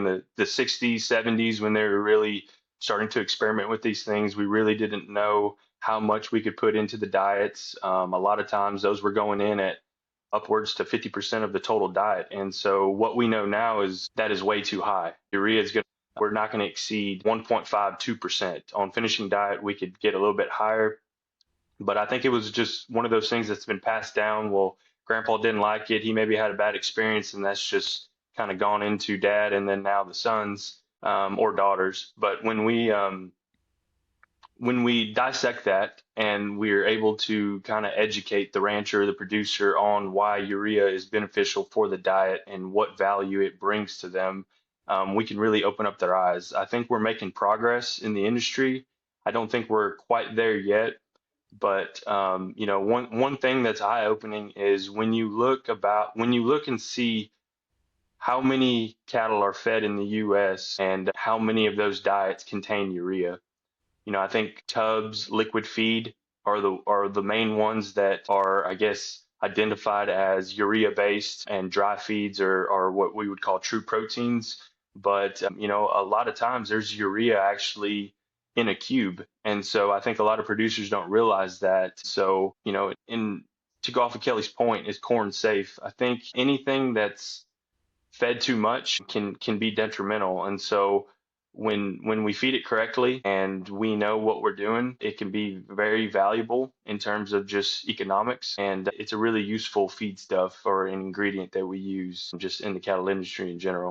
the 60s, 70s when they were really starting to experiment with these things. We really didn't know how much we could put into the diets. A lot of times those were going in at upwards to 50% of the total diet. And so what we know now is that is way too high. Urea is going to, we're not going to exceed 1.52%. On finishing diet, we could get a little bit higher, but I think it was just one of those things that's been passed down. Well, grandpa didn't like it. He maybe had a bad experience, and that's just kind of gone into dad and then now the sons or daughters. But when we dissect that and we're able to kind of educate the rancher, the producer on why urea is beneficial for the diet and what value it brings to them, we can really open up their eyes. I think we're making progress in the industry. I don't think we're quite there yet, but one thing that's eye-opening is when you look and see how many cattle are fed in the U.S. and how many of those diets contain urea. I think tubs, liquid feed are the main ones that are, I guess, identified as urea based, and dry feeds are what we would call true proteins. But a lot of times there's urea actually in a cube, and so I think a lot of producers don't realize that. So in to go off of Kelly's point, is corn safe? I think anything that's fed too much can be detrimental. And so when we feed it correctly and we know what we're doing, it can be very valuable in terms of just economics. And it's a really useful feed stuff or an ingredient that we use just in the cattle industry in general.